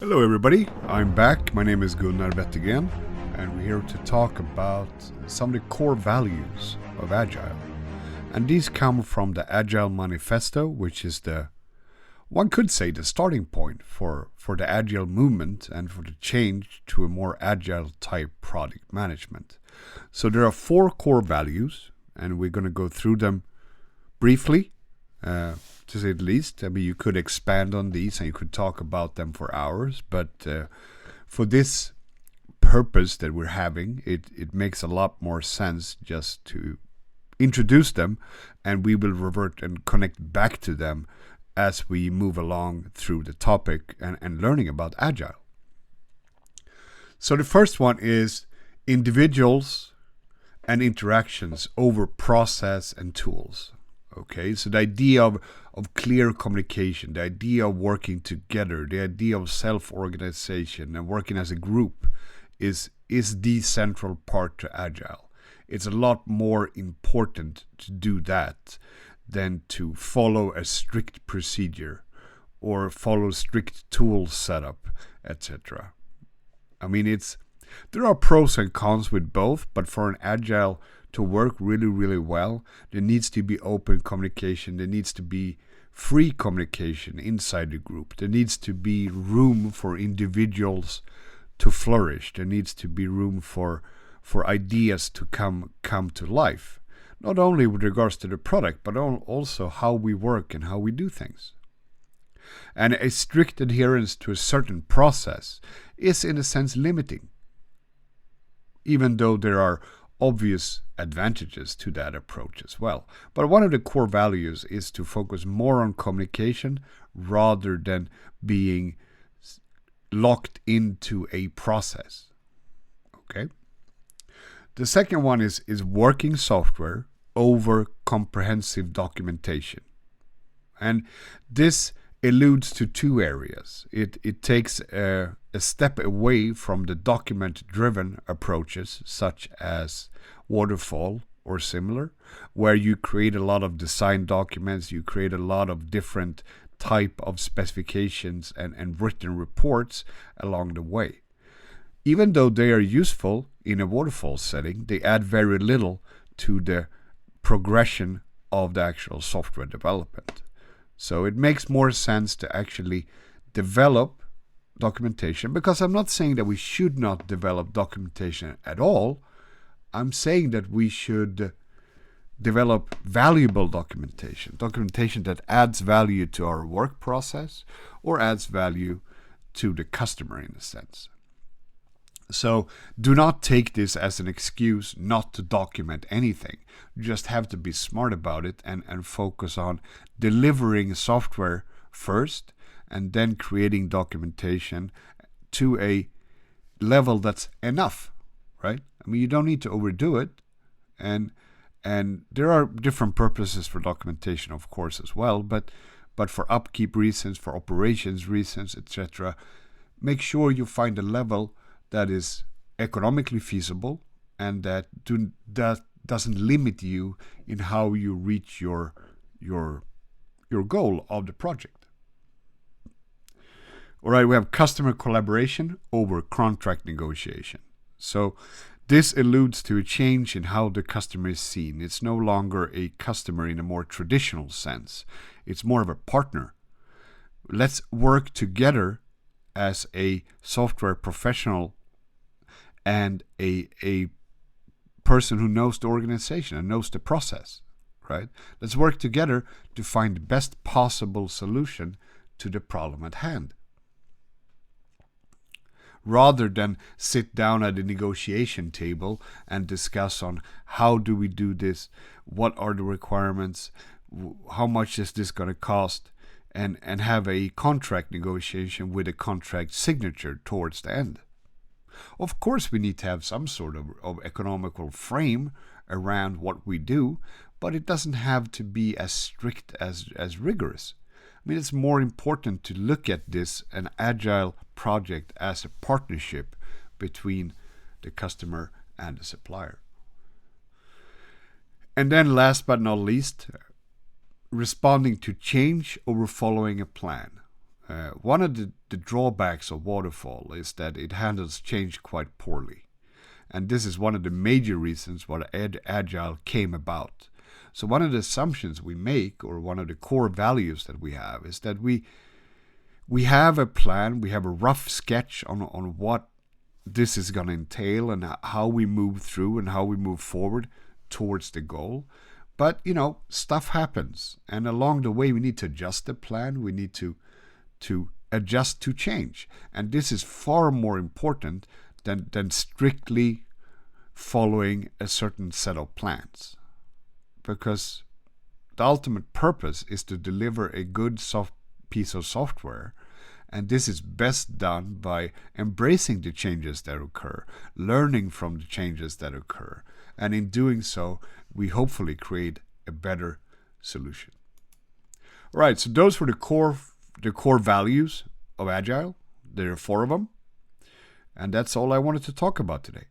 Hello everybody, I'm back. My name is Gunnar again, and we're here to talk about some of the core values of Agile. And these come from the Agile Manifesto, which is one could say the starting point for the Agile movement and for the change to a more Agile type product management. So there are 4 core values, and we're going to go through them briefly. To say the least. I mean, you could expand on these and you could talk about them for hours, but for this purpose that we're having, it makes a lot more sense just to introduce them, and we will revert and connect back to them as we move along through the topic and learning about Agile. So the first one is individuals and interactions over process and tools. Okay, so the idea of clear communication, the idea of working together, the idea of self-organization and working as a group is the central part to Agile. It's a lot more important to do that than to follow a strict procedure or follow strict tool setup, etc. I mean, there are pros and cons with both, but for an Agile to work really, really well, there needs to be open communication. There needs to be free communication inside the group. There needs to be room for individuals to flourish. There needs to be room for ideas to come to life. Not only with regards to the product, but also how we work and how we do things. And a strict adherence to a certain process is in a sense limiting, even though there are obvious advantages to that approach as well. But one of the core values is to focus more on communication rather than being locked into a process. Okay? The second one is working software over comprehensive documentation. And this alludes to 2 areas. It takes a step away from the document-driven approaches such as waterfall or similar, where you create a lot of design documents, you create a lot of different type of specifications and written reports along the way. Even though they are useful in a waterfall setting, they add very little to the progression of the actual software development. So it makes more sense to actually develop documentation, because I'm not saying that we should not develop documentation at all. I'm saying that we should develop valuable documentation that adds value to our work process or adds value to the customer in a sense. So do not take this as an excuse not to document anything. You just have to be smart about it and focus on delivering software first and then creating documentation to a level that's enough, right? I mean, you don't need to overdo it. And there are different purposes for documentation, of course, as well. But for upkeep reasons, for operations reasons, etc., make sure you find a level that is economically feasible and that doesn't limit you in how you reach your goal of the project. All right, we have customer collaboration over contract negotiation. So this alludes to a change in how the customer is seen. It's no longer a customer in a more traditional sense. It's more of a partner. Let's work together as a software professional and a person who knows the organization and knows the process, right? Let's work together to find the best possible solution to the problem at hand, rather than sit down at a negotiation table and discuss on how do we do this, what are the requirements, how much is this going to cost, and have a contract negotiation with a contract signature towards the end. Of course, we need to have some sort of economical frame around what we do, but it doesn't have to be as strict as rigorous. I mean, it's more important to look at this, an agile project, as a partnership between the customer and the supplier. And then last but not least, responding to change over following a plan. One of the drawbacks of waterfall is that it handles change quite poorly. And this is one of the major reasons why Agile came about. So one of the assumptions we make, or one of the core values that we have, is that we have a plan, we have a rough sketch on what this is going to entail and how we move through and how we move forward towards the goal. But, stuff happens. And along the way, we need to adjust the plan. We need to adjust to change. And this is far more important than strictly following a certain set of plans. Because the ultimate purpose is to deliver a good piece of software. And this is best done by embracing the changes that occur, learning from the changes that occur. And in doing so, we hopefully create a better solution. All right, so those were the core values of Agile. There are 4 of them. And that's all I wanted to talk about today.